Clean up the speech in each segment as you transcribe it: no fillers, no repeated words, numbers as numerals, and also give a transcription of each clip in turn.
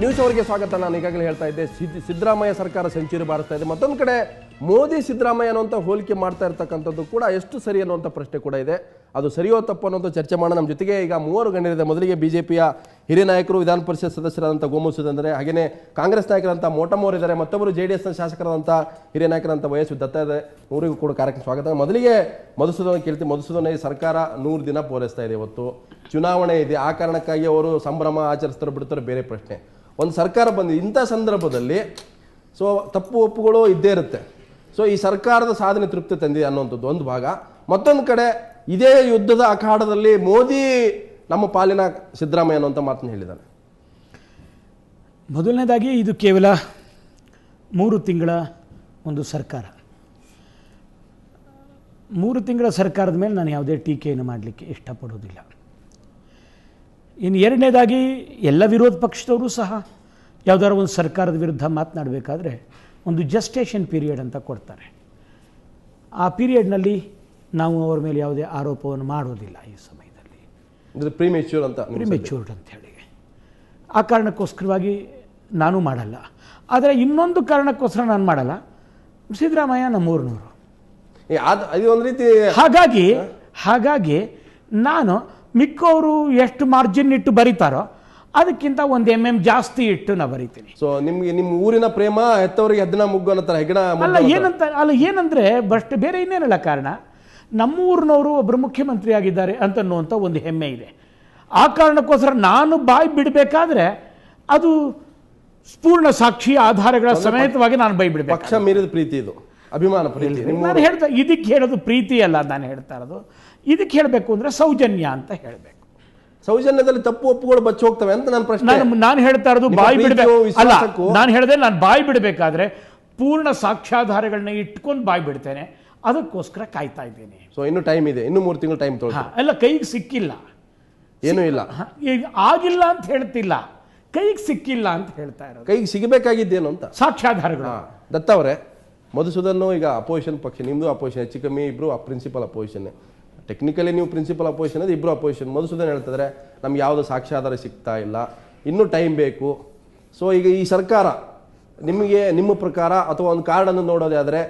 News ಅವರಿಗೆ ಸ್ವಾಗತ. ನಾನು ಈಗಾಗಲೇ ಹೇಳ್ತಾ ಇದ್ದೆ, ಸಿದ್ದರಾಮಯ್ಯ ಸರ್ಕಾರ ಸೆಂಚುರಿ ಬಾರಿಸ್ತಾ ಇದೆ. ಮತ್ತೊಂದು ಕಡೆ ಮೋದಿ ಸಿದ್ದರಾಮಯ್ಯ ಅನ್ನುವಂಥ ಹೋಲಿಕೆ ಮಾಡ್ತಾ ಇರ್ತಕ್ಕಂಥದ್ದು ಕೂಡ ಎಷ್ಟು ಸರಿ ಅನ್ನುವಂಥ ಪ್ರಶ್ನೆ ಕೂಡ ಇದೆ. ಅದು ಸರಿಯೋ ತಪ್ಪು ಅನ್ನೋದು ಚರ್ಚೆ ಮಾಡೋಣ. ನಮ್ಮ ಜೊತೆಗೆ ಈಗ ಮೂವರು ಗಣ್ಯರಿದೆ. ಮೊದಲಿಗೆ ಬಿಜೆಪಿಯ ಹಿರಿಯ ನಾಯಕರು, ವಿಧಾನ ಪರಿಷತ್ ಸದಸ್ಯರಾದಂಥ ಗೋಮುಸುಧನ್, ಹಾಗೆಯೇ ಕಾಂಗ್ರೆಸ್ ನಾಯಕರಂಥ ಮೋಟಮ್ಮೋರ್ ಇದ್ದಾರೆ, ಮತ್ತೊಬ್ಬರು JDS ಶಾಸಕರಾದಂಥ ಹಿರಿಯ ನಾಯಕರಂಥ ವೈಎಸ್ ದತ್ತ ಇದೆ. ಮೂರಿಗೂ ಕೂಡ ಕಾರ್ಯಕ್ರಮ ಸ್ವಾಗತ. ಮೊದಲಿಗೆ ಮಧುಸೂದನ್ ಕೇಳ್ತೀವಿ. ಮಧುಸೂದನ್, ಈ ಸರ್ಕಾರ 100 ದಿನ ಪೂರೈಸ್ತಾ ಇದೆ. ಇವತ್ತು ಚುನಾವಣೆ ಇದೆ, ಆ ಕಾರಣಕ್ಕಾಗಿ ಅವರು ಸಂಭ್ರಮ ಆಚರಿಸ್ತಾರೆ ಬಿಡ್ತಾರೆ, ಬೇರೆ ಪ್ರಶ್ನೆ. ಒಂದು ಸರ್ಕಾರ ಬಂದಿದೆ, ಇಂಥ ಸಂದರ್ಭದಲ್ಲಿ ತಪ್ಪು ಒಪ್ಪುಗಳು ಇದ್ದೇ ಇರುತ್ತೆ. ಈ ಸರ್ಕಾರದ ಸಾಧನೆ ತೃಪ್ತಿ ತಂದಿದೆ ಅನ್ನುವಂಥದ್ದು ಒಂದು ಭಾಗ. ಮತ್ತೊಂದು ಕಡೆ ಇದೇ ಯುದ್ಧದ ಅಖಾಡದಲ್ಲಿ ಮೋದಿ ನಮ್ಮ ಪಾಲಿನ ಸಿದ್ದರಾಮಯ್ಯ ಅನ್ನುವಂಥ ಮಾತನ್ನು ಹೇಳಿದ್ದಾನೆ. ಮೊದಲನೇದಾಗಿ ಇದು ಕೇವಲ 3 ತಿಂಗಳ ಒಂದು ಸರ್ಕಾರ. 3 ತಿಂಗಳ ಸರ್ಕಾರದ ಮೇಲೆ ನಾನು ಯಾವುದೇ ಟೀಕೆಯನ್ನು ಮಾಡಲಿಕ್ಕೆ ಇಷ್ಟಪಡೋದಿಲ್ಲ. ಇನ್ನು ಎರಡನೇದಾಗಿ ಎಲ್ಲ ವಿರೋಧ ಪಕ್ಷದವರು ಸಹ ಯಾವುದಾದ್ರು ಒಂದು ಸರ್ಕಾರದ ವಿರುದ್ಧ ಮಾತನಾಡಬೇಕಾದ್ರೆ ಒಂದು ಜಸ್ಟೇಷನ್ ಪೀರಿಯಡ್ ಅಂತ ಕೊಡ್ತಾರೆ. ಆ ಪೀರಿಯಡ್ನಲ್ಲಿ ನಾವು ಅವರ ಮೇಲೆ ಯಾವುದೇ ಆರೋಪವನ್ನು ಮಾಡೋದಿಲ್ಲ. ಈ ಸಮಯದಲ್ಲಿ ಪ್ರಿಮೆಚ್ಯೂರ್ಡ್ ಅಂತ ಹೇಳಿ ಆ ಕಾರಣಕ್ಕೋಸ್ಕರವಾಗಿ ನಾನು ಮಾಡಲ್ಲ. ಆದರೆ ಇನ್ನೊಂದು ಕಾರಣಕ್ಕೋಸ್ಕರ ನಾನು ಮಾಡಲ್ಲ, ಸಿದ್ದರಾಮಯ್ಯ ನಮ್ಮೂರಿನವರು. ಹಾಗಾಗಿ ನಾನು ಮಿಕ್ಕವರು ಎಷ್ಟು ಮಾರ್ಜಿನ್ ಇಟ್ಟು ಬರೀತಾರೋ ಅದಕ್ಕಿಂತ 1 mm ಜಾಸ್ತಿ ಇಟ್ಟು ನಾ ಬರೀತೀನಿ. ನಿಮ್ಗೆ ನಿಮ್ಮ ಊರಿನ ಪ್ರೇಮ ಹೆತ್ತವರಿಗೆ ಹೆದ್ದನ ಮುಗ್ಗು ಅನ್ನತ್ತಾರೆ. ಏನಂದ್ರೆ ಬಸ್ಟ್ ಬೇರೆ ಇನ್ನೇನಲ್ಲ ಕಾರಣ. ನಮ್ಮೂರಿನವರು ಒಬ್ಬರು ಮುಖ್ಯಮಂತ್ರಿ ಆಗಿದ್ದಾರೆ ಅಂತನ್ನುವಂಥ ಒಂದು ಹೆಮ್ಮೆ ಇದೆ. ಆ ಕಾರಣಕ್ಕೋಸ್ಕರ ನಾನು ಬಾಯಿ ಬಿಡಬೇಕಾದ್ರೆ ಅದು ಪೂರ್ಣ ಸಾಕ್ಷಿ ಆಧಾರಗಳ ಸಮೇತವಾಗಿ ನಾನು ಬಾಯಿ ಬಿಡಬೇಕು. ಪಕ್ಷ ಮೀರಿದ ಪ್ರೀತಿ, ಇದು ಅಭಿಮಾನ ಪ್ರೀತಿ. ನಾನು ಹೇಳ್ತಾ ಇದಕ್ಕೆ ಹೇಳೋದು ಪ್ರೀತಿ ಅಲ್ಲ, ನಾನು ಹೇಳ್ತಾ ಇರೋದು ಇದಕ್ಕೆ ಹೇಳಬೇಕು ಅಂದ್ರೆ ಸೌಜನ್ಯ ಅಂತ ಹೇಳಬೇಕು. ಸೌಜನ್ಯದಲ್ಲಿ ತಪ್ಪು ಒಪ್ಪುಗಳು ಬಚ್ಚಿ ಹೋಗ್ತವೆ ಅಂತ ನನ್ನ ಪ್ರಶ್ನೆ. ನಾನು ಹೇಳ್ತಾ ಇರೋದು ಬಾಯಿ ಬಿಡಬೇಕು ಅಲ್ಲ. ನಾನು ಹೇಳಿದೆ, ನಾನು ಬಾಯಿ ಬಿಡಬೇಕಾದ್ರೆ ಪೂರ್ಣ ಸಾಕ್ಷ್ಯಾಧಾರಗಳನ್ನ ಇಟ್ಕೊಂಡು ಬಾಯಿ ಬಿಡ್ತೇನೆ. ಅದಕ್ಕೋಸ್ಕರ ಕಾಯ್ತಾ ಇದ್ದೇನೆ. ಇನ್ನು ಟೈಮ್ ಇದೆ, ಇನ್ನು 3 ತಿಂಗಳು ಟೈಮ್ ತಗೊಳ್ಳಿ. ಎಲ್ಲ ಕೈಗೆ ಸಿಕ್ಕಿಲ್ಲ, ಏನೂ ಇಲ್ಲ, ಆಗಿಲ್ಲ ಅಂತ ಹೇಳ್ತಿಲ್ಲ, ಕೈಗೆ ಸಿಕ್ಕಿಲ್ಲ ಅಂತ ಹೇಳ್ತಾ ಇರೋದು. ಕೈಗೆ ಸಿಗಬೇಕಾಗಿದ್ದೇನು ಅಂತ ಸಾಕ್ಷ್ಯಾಧಾರಗಳು. ದತ್ತ ಅವರೇ, ಮಧುಸೂದನ್ ಈಗ ಅಪೋಸಿಷನ್ ಪಕ್ಷ, ನಿಮ್ದು ಅಪೋಸಿಷನ್, ಹೆಚ್ಚು ಕಮ್ಮಿ ಇಬ್ರು ಪ್ರಿನ್ಸಿಪಲ್ ಅಪೋಸಿಷನ್. ಟೆಕ್ನಿಕಲಿ ನೀವು ಪ್ರಿನ್ಸಿಪಲ್ ಅಪೋಸಿಷನ್, ಅದು ಇಬ್ಬರು ಅಪೋಸಿಷನ್. ಮಧುಸೂದನ್ ಹೇಳ್ತಿದ್ರೆ ನಮ್ಗೆ ಯಾವುದು ಸಾಕ್ಷ್ಯಾಧಾರ ಸಿಗ್ತಾ ಇಲ್ಲ, ಇನ್ನೂ ಟೈಮ್ ಬೇಕು. ಈಗ ಈ ಸರ್ಕಾರ ನಿಮಗೆ, ನಿಮ್ಮ ಪ್ರಕಾರ ಅಥವಾ ಒಂದು ಕಾರ್ಡನ್ನು ನೋಡೋದೇ ಆದರೆ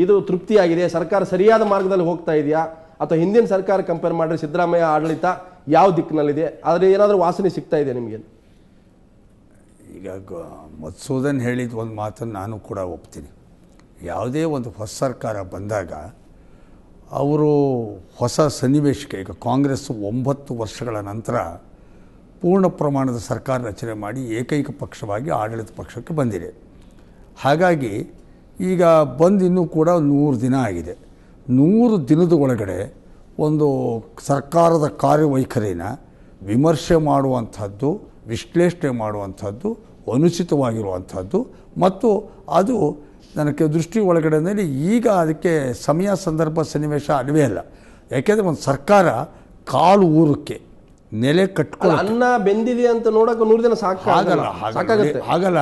ಇದು ತೃಪ್ತಿಯಾಗಿದೆ, ಸರ್ಕಾರ ಸರಿಯಾದ ಮಾರ್ಗದಲ್ಲಿ ಹೋಗ್ತಾ ಇದೆಯಾ, ಅಥವಾ ಹಿಂದಿನ ಸರ್ಕಾರ ಕಂಪೇರ್ ಮಾಡಿದ್ರೆ ಸಿದ್ದರಾಮಯ್ಯ ಆಡಳಿತ ಯಾವ ದಿಕ್ಕಿನಲ್ಲಿದೆ, ಆದರೆ ಏನಾದರೂ ವಾಸನೆ ಸಿಗ್ತಾ ಇದೆ ನಿಮಗೆ? ಈಗ ಮಧುಸೂದನ್ ಹೇಳಿದ ಒಂದು ಮಾತನ್ನು ನಾನು ಕೂಡ ಒಪ್ತೀನಿ. ಯಾವುದೇ ಒಂದು ಹೊಸ ಸರ್ಕಾರ ಬಂದಾಗ ಅವರು ಹೊಸ ಸನ್ನಿವೇಶಕ್ಕೆ, ಈಗ ಕಾಂಗ್ರೆಸ್ 9 ವರ್ಷಗಳ ನಂತರ ಪೂರ್ಣ ಪ್ರಮಾಣದ ಸರ್ಕಾರ ರಚನೆ ಮಾಡಿ ಏಕೈಕ ಪಕ್ಷವಾಗಿ ಆಡಳಿತ ಪಕ್ಷಕ್ಕೆ ಬಂದಿದೆ. ಹಾಗಾಗಿ ಈಗ ಬಂದು ಇನ್ನೂ ಕೂಡ 100 ದಿನ ಆಗಿದೆ. 100 ದಿನದ ಒಳಗಡೆ ಒಂದು ಸರ್ಕಾರದ ಕಾರ್ಯವೈಖರಿನ ವಿಮರ್ಶೆ ಮಾಡುವಂಥದ್ದು, ವಿಶ್ಲೇಷಣೆ ಮಾಡುವಂಥದ್ದು, ಅನುಚಿತವಾಗಿರುವಂಥದ್ದು ಮತ್ತು ಅದು ನನಗೆ ದೃಷ್ಟಿ ಒಳಗಡೆಯಲ್ಲಿ ಈಗ ಅದಕ್ಕೆ ಸಮಯ ಸಂದರ್ಭ ಸನ್ನಿವೇಶ ಅಲ್ಲವೇ ಅಲ್ಲ. ಯಾಕೆಂದರೆ ಒಂದು ಸರ್ಕಾರ ಕಾಲು ಊರಕ್ಕೆ ನೆಲೆ ಕಟ್ಕೊಳ್ಳೋ, ಅನ್ನ ಬೆಂದಿದೆ ಅಂತ ನೋಡಕ್ಕೆ 100 ದಿನ ಸಾಕಾಗಲ್ಲ.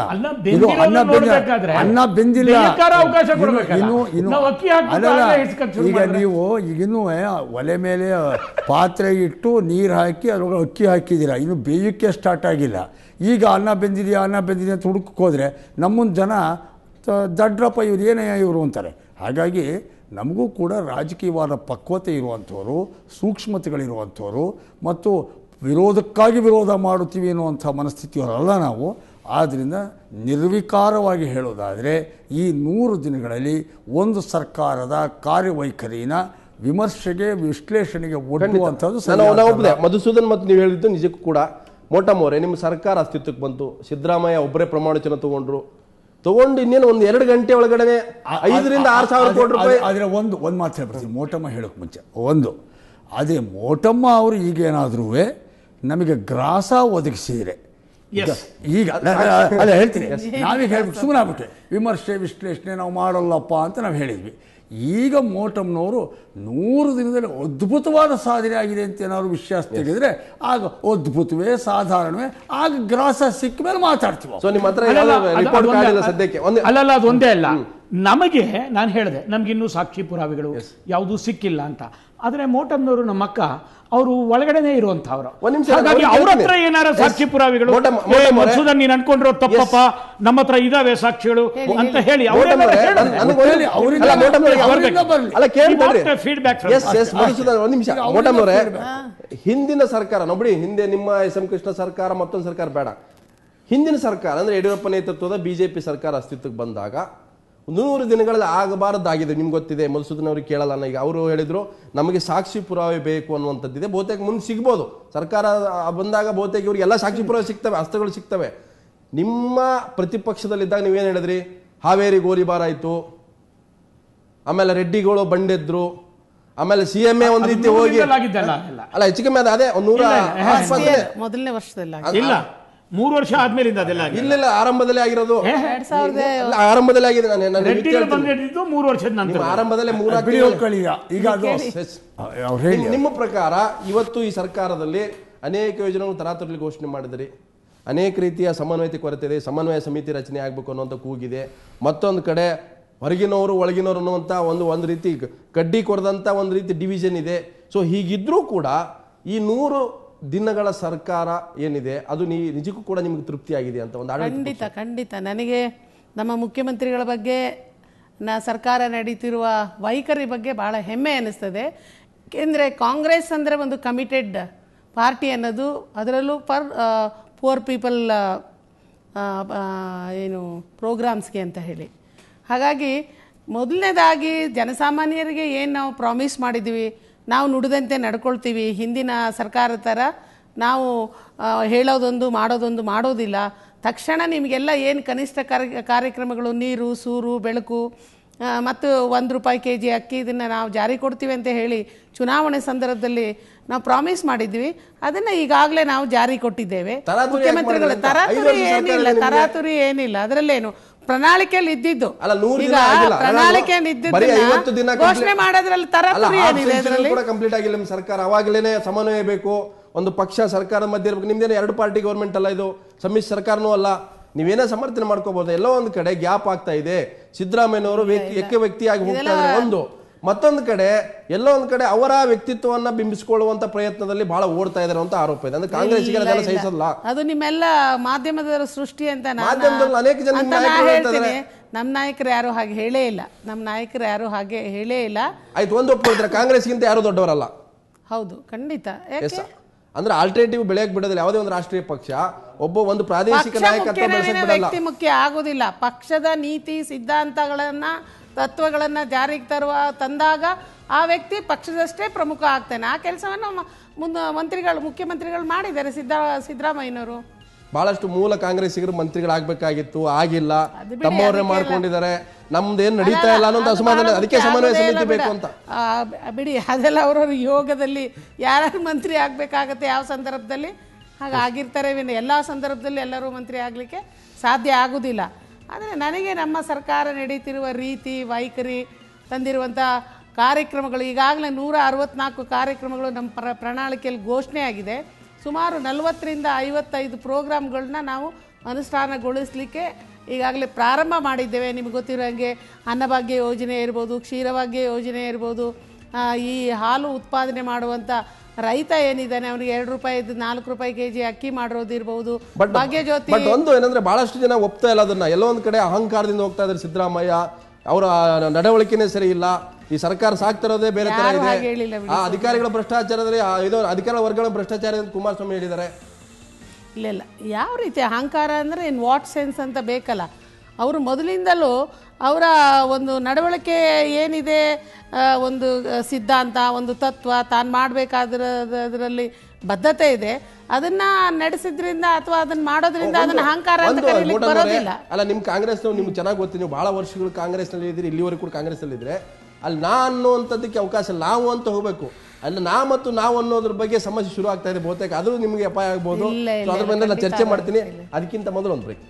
ಇದು ಅನ್ನ ಬೆಂದಿಲ್ಲ. ಈಗ ನೀವು ಈಗಿನ್ನೂ ಒಲೆ ಮೇಲೆ ಪಾತ್ರೆ ಇಟ್ಟು ನೀರು ಹಾಕಿ ಅದ್ರೊಳಗೆ ಅಕ್ಕಿ ಹಾಕಿದ್ದೀರಾ, ಇನ್ನು ಬೇಯಕ್ಕೆ ಸ್ಟಾರ್ಟ್ ಆಗಿಲ್ಲ. ಈಗ ಅನ್ನ ಬೆಂದಿದೆಯಾ ಅಂತ ಹುಡುಕಕ್ಕೆ ಹೋದರೆ ನಮ್ಮೊಂದು ಜನ ದಡ್ರಪ್ಪ ಇವ್ರು ಏನಯ್ಯ ಇವರು ಅಂತಾರೆ. ಹಾಗಾಗಿ ನಮಗೂ ಕೂಡ ರಾಜಕೀಯವಾದ ಪಕ್ವತೆ ಇರುವಂಥವ್ರು, ಸೂಕ್ಷ್ಮತೆಗಳಿರುವಂಥವ್ರು ಮತ್ತು ವಿರೋಧಕ್ಕಾಗಿ ವಿರೋಧ ಮಾಡುತ್ತೀವಿ ಅನ್ನುವಂಥ ಮನಸ್ಥಿತಿಯವರಲ್ಲ ನಾವು. ಆದ್ದರಿಂದ ನಿರ್ವಿಕಾರವಾಗಿ ಹೇಳೋದಾದರೆ ಈ 100 ದಿನಗಳಲ್ಲಿ ಒಂದು ಸರ್ಕಾರದ ಕಾರ್ಯವೈಖರಿನ ವಿಮರ್ಶೆಗೆ, ವಿಶ್ಲೇಷಣೆಗೆ ಒಡ್ಡುವಂಥದ್ದು. ಮಧುಸೂದನ್ ಮತ್ತು ನೀವು ಹೇಳಿದ್ದು ನಿಜಕ್ಕೂ ಕೂಡ. ಮೋಟಮ್ಮೋರೆ, ನಿಮ್ಮ ಸರ್ಕಾರ ಅಸ್ತಿತ್ವಕ್ಕೆ ಬಂತು, ಸಿದ್ದರಾಮಯ್ಯ ಒಬ್ಬರೇ ಪ್ರಮಾಣ ವಚನ ತಗೊಂಡು ಇನ್ನೇನು 1-2 ಗಂಟೆ ಒಳಗಡೆ 5,000 ರಿಂದ 6,000 ಕೋಟಿ ರೂಪಾಯಿ. ಆದರೆ ಒಂದು ಮಾತು ಹೇಳ್ಬಿಡ್ತೀನಿ ಮೋಟಮ್ಮ ಹೇಳೋಕೆ ಮುಂಚೆ. ಅದೇ ಮೋಟಮ್ಮ ಅವರು ಈಗೇನಾದ್ರೂ ನಮಗೆ ಗ್ರಾಸ ಒದಗಿಸಿದರೆ, ಈಗ ಅಲ್ಲ ಹೇಳ್ತೀನಿ, ನಾವೀಗ ಹೇಳ್ಬಿಟ್ಟು ಸುಮ್ಮನೆ ಆಗ್ಬಿಟ್ಟೆ, ವಿಮರ್ಶೆ ವಿಶ್ಲೇಷಣೆ ನಾವು ಮಾಡಲ್ಲಪ್ಪ ಅಂತ ನಾವು ಹೇಳಿದ್ವಿ. ಈಗ ಮೋಟಮ್ನವರು 100 ದಿನದಲ್ಲಿ ಅದ್ಭುತವಾದ ಸಾಧನೆ ಆಗಿದೆ ಅಂತ ಏನಾದ್ರು ವಿಶ್ವಾಸ ತೆಗೆದ್ರೆ ಆಗ ಅದ್ಭುತವೇ ಸಾಧಾರಣವೇ ಆಗ ಗ್ರಾಸ ಸಿಕ್ಕ ಮೇಲೆ ಮಾತಾಡ್ತೀವಿ. ಅಲ್ಲಲ್ಲ, ಅದು ಒಂದೇ ಅಲ್ಲ. ನಮಗೆ ನಾನು ಹೇಳಿದೆ, ನಮಗಿನ್ನೂ ಸಾಕ್ಷಿ ಪುರಾವೆಗಳು ಯಾವುದೂ ಸಿಕ್ಕಿಲ್ಲ ಅಂತ. ಆದರೆ ಮೋಟಮ್ನವರು ನಮ್ಮ ಅಕ್ಕ ಅವರು ಒಳಗಡೆನೆ ಇರುವಂತವ್ರು. ಒಂದ್ ನಿಮಿಷ ಹಾಗಾಗಿ ಅವ್ರ ಹತ್ರ ಏನಾರ ಸಾಕ್ಷಿ ಪುರಾವೆಗಳು ಮಧುಸೂದನ್ ನೀನ್ ಅನ್ಕೊಂಡಿರೋ ತಪ್ಪಪ್ಪ, ನಮ್ಮ ಹತ್ರ ಇದಾವೆ ಸಾಕ್ಷಿಗಳು ಅಂತ ಹೇಳಿ ಫೀಡ್ಬ್ಯಾಕ್. ಒಂದ್ ನಿಮಿಷ ಮೋಟಮ್ನವರೇ, ಹಿಂದಿನ ಸರ್ಕಾರ ನೋಡಿ, ಹಿಂದೆ ನಿಮ್ಮ ಎಸ್.ಎಂ. ಕೃಷ್ಣ ಸರ್ಕಾರ ಮತ್ತೊಂದು ಸರ್ಕಾರ ಬೇಡ, ಹಿಂದಿನ ಸರ್ಕಾರ ಅಂದ್ರೆ ಯಡಿಯೂರಪ್ಪ ನೇತೃತ್ವದ ಬಿಜೆಪಿ ಸರ್ಕಾರ ಅಸ್ತಿತ್ವಕ್ಕೆ ಬಂದಾಗ 100 ದಿನಗಳಲ್ಲಿ ಆಗಬಾರದಾಗಿದೆ. ನಿಮ್ಗೆ ಗೊತ್ತಿದೆ, ಮಧುಸೂದನ್ ಅವ್ರಿಗೆ ಕೇಳಲ್ಲ. ಈಗ ಅವರು ಹೇಳಿದ್ರು ನಮಗೆ ಸಾಕ್ಷಿ ಪುರಾವೆ ಬೇಕು ಅನ್ನುವಂಥದ್ದಿದೆ. ಬಹುತೇಕ ಮುಂದೆ ಸಿಗ್ಬೋದು, ಸರ್ಕಾರ ಬಂದಾಗ ಬಹುತೇಕ ಇವ್ರಿಗೆ ಎಲ್ಲ ಸಾಕ್ಷಿ ಪುರಾವೆ ಸಿಗ್ತವೆ, ಅಸ್ತ್ರಗಳು ಸಿಗ್ತವೆ. ನಿಮ್ಮ ಪ್ರತಿಪಕ್ಷದಲ್ಲಿದ್ದಾಗ ನೀವೇನು ಹೇಳಿದ್ರಿ? ಹಾವೇರಿ ಗೋಲಿಬಾರ್ ಆಯ್ತು, ಆಮೇಲೆ ರೆಡ್ಡಿಗಳು ಬಂಡೆದ್ರು, ಆಮೇಲೆ CMA ಒಂದ್ ರೀತಿ ಹೋಗಿ ಅಲ್ಲ ಹೆಚ್ಚು ಕಮ್ಮಿ ಅದೇ 100 ಮೊದಲನೇ ವರ್ಷದಲ್ಲಿ ಇಲ್ಲ, 3 ವರ್ಷ ಆದ್ಮೇಲಿಂದ ಅದೆಲ್ಲ ಇಲ್ಲ ಆರಂಭದಲ್ಲೇ ಆಗಿರೋದು, ಆರಂಭದಲ್ಲೇ ಆಗಿದೆ. ನಾನು 3 ವರ್ಷದ ನಂತರ ಆರಂಭದಲ್ಲೇ ನಿಮ್ಮ ಪ್ರಕಾರ ಇವತ್ತು ಈ ಸರ್ಕಾರದಲ್ಲಿ ಅನೇಕ ಯೋಜನೆಗಳು ತರಾತುರಿಯಲ್ಲಿ ಘೋಷಣೆ ಮಾಡಿದ್ರಿ, ಅನೇಕ ರೀತಿಯ ಸಮನ್ವಯತೆ ಕೊರತೆ ಇದೆ, ಸಮನ್ವಯ ಸಮಿತಿ ರಚನೆ ಆಗಬೇಕು ಅನ್ನುವಂಥ ಕೂಗಿದೆ. ಮತ್ತೊಂದು ಕಡೆ ಹೊರಗಿನವರು ಒಳಗಿನವರು ಅನ್ನುವಂಥ ಒಂದು ರೀತಿ ಕಡ್ಡಿ ಕೊರದಂಥ ಒಂದು ರೀತಿ ಡಿವಿಷನ್ ಇದೆ. ಸೊ ಹೀಗಿದ್ರೂ ಕೂಡ ಈ 100 ದಿನಗಳ ಸರ್ಕಾರ ಏನಿದೆ ಅದು ನಿಜಕ್ಕೂ ಕೂಡ ನಿಮಗೆ ತೃಪ್ತಿಯಾಗಿದೆ ಅಂತ ಒಂದು ಖಂಡಿತ ನನಗೆ ನಮ್ಮ ಮುಖ್ಯಮಂತ್ರಿಗಳ ಬಗ್ಗೆ ಸರ್ಕಾರ ನಡೀತಿರುವ ವೈಖರಿ ಬಗ್ಗೆ ಬಹಳ ಹೆಮ್ಮೆ ಅನ್ನಿಸ್ತದೆ. ಏಕೆಂದರೆ ಕಾಂಗ್ರೆಸ್ ಅಂದರೆ ಒಂದು ಕಮಿಟೆಡ್ ಪಾರ್ಟಿ ಅನ್ನೋದು, ಅದರಲ್ಲೂ ಪುವರ್ ಪೀಪಲ್ ಏನು ಪ್ರೋಗ್ರಾಮ್ಸ್ಗೆ ಅಂತ ಹೇಳಿ. ಹಾಗಾಗಿ ಮೊದಲನೇದಾಗಿ ಜನಸಾಮಾನ್ಯರಿಗೆ ಏನು ನಾವು ಪ್ರಾಮಿಸ್ ಮಾಡಿದ್ದೀವಿ, ನಾವು ನುಡಿದಂತೆ ನಡ್ಕೊಳ್ತೀವಿ. ಹಿಂದಿನ ಸರ್ಕಾರದ ಥರ ನಾವು ಹೇಳೋದೊಂದು ಮಾಡೋದಿಲ್ಲ. ತಕ್ಷಣ ನಿಮಗೆಲ್ಲ ಏನು ಕನಿಷ್ಠ ಕಾರ್ಯಕ್ರಮಗಳು, ನೀರು, ಸೂರು, ಬೆಳಕು ಮತ್ತು ₹1 kg ಅಕ್ಕಿ, ಇದನ್ನು ನಾವು ಜಾರಿ ಕೊಡ್ತೀವಿ ಅಂತ ಹೇಳಿ ಚುನಾವಣೆ ಸಂದರ್ಭದಲ್ಲಿ ನಾವು ಪ್ರಾಮಿಸ್ ಮಾಡಿದ್ವಿ. ಅದನ್ನು ಈಗಾಗಲೇ ನಾವು ಜಾರಿ ಕೊಟ್ಟಿದ್ದೇವೆ. ಮುಖ್ಯಮಂತ್ರಿಗಳ ತರಾತುರಿ ಏನಿಲ್ಲ, ಅದರಲ್ಲೇನು ಪ್ರಣಾಳಿಕೆಯಲ್ಲಿ ಇದ್ದಿದ್ದು. ಈಗ ಪ್ರಣಾಳಿಕೆಯಲ್ಲಿ ಇದ್ದಿದ್ದು ಘೋಷಣೆ ಮಾಡೋದ್ರಲ್ಲಿ ತರಾತುರಿ ಏನಿದೆ? ಕಂಪ್ಲೀಟ್ ಆಗಿಲ್ಲ ನಿಮ್ಮ ಸರ್ಕಾರ. ಅವಾಗಲೇ ಸಮನ್ವಯ ಬೇಕು, ಒಂದು ಪಕ್ಷ ಸರ್ಕಾರದ ಮಧ್ಯೆ ಇರಬೇಕು. ನಿಮ್ದೇನು 2 ಪಾರ್ಟಿ ಗೌರ್ಮೆಂಟ್ ಅಲ್ಲ, ಇದು ಸಮ್ಮಿಶ್ರ ಸರ್ಕಾರನೂ ಅಲ್ಲ. ನೀವೇನೇ ಸಮರ್ಥನೆ ಮಾಡ್ಕೋಬಹುದು. ಎಲ್ಲೋ ಒಂದು ಕಡೆ ಗ್ಯಾಪ್ ಆಗ್ತಾ ಇದೆ. ಸಿದ್ದರಾಮಯ್ಯನವರು ವ್ಯಕ್ತಿಯಾಗಿ ಹೋಗ್ತಾ ಇದ್ದಾರೆ ಒಂದು, ಮತ್ತೊಂದು ಕಡೆ ಎಲ್ಲೋ ಒಂದು ಕಡೆ ಅವರ ವ್ಯಕ್ತಿತ್ವವನ್ನ ಬಿಂಬಿಸಿಕೊಳ್ಳುವಂತ ಪ್ರಯತ್ನದಲ್ಲಿ ಬಹಳ ಓಡ್ತಾ ಇದ್ದಾರೆ ಅಂತ ಆರೋಪ ಇದೆ. ಅಂದ್ರೆ ಕಾಂಗ್ರೆಸ್ಗೆ ಅದೆಲ್ಲ ಸಹಿಸಲ್ಲ. ಅದು ನಿಮ್ಮೆಲ್ಲ ಮಾಧ್ಯಮದ ಸೃಷ್ಟಿ ಅಂತ ಮಾಧ್ಯಮದಲ್ಲಿ ಅನೇಕ ಜನ ನಮ್ಮ ನಾಯಕರು ಯಾರು ಹಾಗೆ ಹೇಳೇ ಇಲ್ಲ. ಆಯ್ತು, ಒಂದು ಒಪ್ಪಿದ್ರೆ ಕಾಂಗ್ರೆಸ್ಗಿಂತ ಯಾರು ದೊಡ್ಡವರಲ್ಲ. ಹೌದು, ಖಂಡಿತ. ಅಂದ್ರೆ ಆಲ್ಟರ್ನೇಟಿವ್ ಬೆಳೆಯಕ್ ಬಿಡೋದಿಲ್ಲ. ಯಾವುದೇ ಒಂದು ರಾಷ್ಟ್ರೀಯ ಪಕ್ಷ ಒಂದು ಪ್ರಾದೇಶಿಕ ನಾಯಕತ್ವ ವ್ಯಕ್ತಿ ಮುಖ್ಯ ಆಗೋದಿಲ್ಲ. ಪಕ್ಷದ ನೀತಿ ಸಿದ್ಧಾಂತಗಳನ್ನ ತತ್ವಗಳನ್ನ ಜಾರಿಗೆ ತಂದಾಗ ಆ ವ್ಯಕ್ತಿ ಪಕ್ಷದಷ್ಟೇ ಪ್ರಮುಖ ಆಗ್ತಾನೆ. ಆ ಕೆಲಸವನ್ನು ಮುಖ್ಯಮಂತ್ರಿಗಳು ಮಾಡಿದ್ದಾರೆ ಸಿದ್ದರಾಮಯ್ಯನವರು. ಬಹಳಷ್ಟು ಮೂಲ ಕಾಂಗ್ರೆಸ್ಸಿಗರು ಮಂತ್ರಿಗಳಾಗಬೇಕಾಗಿತ್ತು, ಆಗಿಲ್ಲ, ತಮ್ಮವರೇ ಮಾಡ್ಕೊಂಡಿದ್ದಾರೆ. ನಮ್ದೇನ್ ನಡೀತಾ ಇಲ್ಲ ಅನ್ನೋ ಅಸಮಾಧಾನ, ಅದಕ್ಕೆ ಸಮನ್ವಯ ಸಮಿತಿ ಬೇಕು ಅಂತ. ಬಿಡಿ, ಅದೆಲ್ಲ ಅವರವ್ರ ಯೋಗದಲ್ಲಿ ಯಾರು ಮಂತ್ರಿ ಆಗ್ಬೇಕಾಗತ್ತೆ, ಯಾವ ಸಂದರ್ಭದಲ್ಲಿ ಹಾಗಾಗಿರ್ತಾರೆ. ಎಲ್ಲ ಸಂದರ್ಭದಲ್ಲಿ ಎಲ್ಲರೂ ಮಂತ್ರಿ ಆಗಲಿಕ್ಕೆ ಸಾಧ್ಯ ಆಗುವುದಿಲ್ಲ. ಆದರೆ ನನಗೆ ನಮ್ಮ ಸರ್ಕಾರ ನಡೀತಿರುವ ರೀತಿ, ವೈಖರಿ, ತಂದಿರುವಂಥ ಕಾರ್ಯಕ್ರಮಗಳು, ಈಗಾಗಲೇ 164 ಕಾರ್ಯಕ್ರಮಗಳು ನಮ್ಮ ಪ್ರಣಾಳಿಕೆಯಲ್ಲಿ ಘೋಷಣೆ ಆಗಿದೆ. ಸುಮಾರು 40ರಿಂದ 55 ಪ್ರೋಗ್ರಾಮ್ಗಳನ್ನ ನಾವು ಅನುಷ್ಠಾನಗೊಳಿಸಲಿಕ್ಕೆ ಈಗಾಗಲೇ ಪ್ರಾರಂಭ ಮಾಡಿದ್ದೇವೆ. ನಿಮಗೆ ಗೊತ್ತಿರೋ ಹಾಗೆ ಅನ್ನಭಾಗ್ಯ ಯೋಜನೆ ಇರ್ಬೋದು, ಕ್ಷೀರಭಾಗ್ಯ ಯೋಜನೆ ಇರ್ಬೋದು, ಈ ಹಾಲು ಉತ್ಪಾದನೆ ಮಾಡುವಂಥ ರೈತ ಏನಿದ್ದಾನೆ ಅವನಿಗೆ ₹2 ₹4 kg ಅಕ್ಕಿ ಮಾಡಿರೋದಿರ್ಬೋದು, ಭಾಗ್ಯ ಜ್ಯೋತಿ. ಬಟ್ ಒಂದು ಏನಂದ್ರೆ ಬಹಳಷ್ಟು ಜನ ಒಪ್ತಾ ಇಲ್ಲ ಅದನ್ನ. ಎಲ್ಲೋ ಒಂದ್ ಕಡೆ ಅಹಂಕಾರದಿಂದ ಹೋಗ್ತಾ ಇದ್ದಾರೆ ಸಿದ್ದರಾಮಯ್ಯ. ಅವರ ನಡವಳಿಕೆನೇ ಸರಿ ಇಲ್ಲ. ಈ ಸರ್ಕಾರ ಸಾಕ್ತಿರೋದೇ ಬೇರೆ ತರ ಇದೆ. ಅಧಿಕಾರಿಗಳ ಭ್ರಷ್ಟಾಚಾರದಲ್ಲಿ ಅಧಿಕಾರ ವರ್ಗಗಳ ಭ್ರಷ್ಟಾಚಾರ ಅಂತ ಕುಮಾರಸ್ವಾಮಿ ಹೇಳಿದ್ದಾರೆ. ಇಲ್ಲ, ಯಾವ ರೀತಿ ಅಹಂಕಾರ ಅಂದರೆ ಇನ್ ವಾಟ್ ಸೆನ್ಸ್ ಅಂತ ಬೇಕಲ್ಲ. ಅವರು ಮೊದಲಿಂದಲೂ ಅವರ ಒಂದು ನಡವಳಿಕೆ ಏನಿದೆ, ಒಂದು ಸಿದ್ಧಾಂತ, ಒಂದು ತತ್ವ, ತಾನು ಮಾಡಬೇಕಾದ್ರಲ್ಲಿ ಬದ್ಧತೆ ಇದೆ. ಅದನ್ನ ನಡೆಸಿದ್ರಿಂದ ಅಥವಾ ಅದನ್ನ ಮಾಡೋದ್ರಿಂದ ಅದನ್ನ ಅಹಂಕಾರ ಅಂತ ಕರೀಲಿಕ್ಕೆ ಬರೋದಿಲ್ಲ. ಅಲ್ಲ, ನಿಮ್ ಕಾಂಗ್ರೆಸ್ ನಿಮ್ಗೆ ಚೆನ್ನಾಗಿ ಗೊತ್ತಿ, ನೀವು ಬಹಳ ವರ್ಷಗಳು ಕಾಂಗ್ರೆಸ್ ನಲ್ಲಿ ಇದ್ರಿ, ಇಲ್ಲಿವರೆಗೂ ಕೂಡ ಕಾಂಗ್ರೆಸ್ ಅಲ್ಲಿ ಇದ್ರೆ ಅಲ್ಲಿ ಅನ್ನುವಂಥದ್ದಕ್ಕೆ ಅವಕಾಶ ಇಲ್ಲ. ನಾವು ಅಂತ ಹೋಗ್ಬೇಕು. ಅಲ್ಲಿ ನಾವು ಅನ್ನೋದ್ರ ಬಗ್ಗೆ ಸಮಸ್ಯೆ ಶುರು ಆಗ್ತಾ ಇದೆ. ಬಹುತೇಕ ಅದು ನಿಮಗೆ ಅಪಾಯ ಆಗ್ಬೋದು. ಅದ್ರ ಮೇಲೆ ಚರ್ಚೆ ಮಾಡ್ತೀನಿ. ಅದಕ್ಕಿಂತ ಮೊದಲು ಒಂದು ಬ್ರೇಕ್.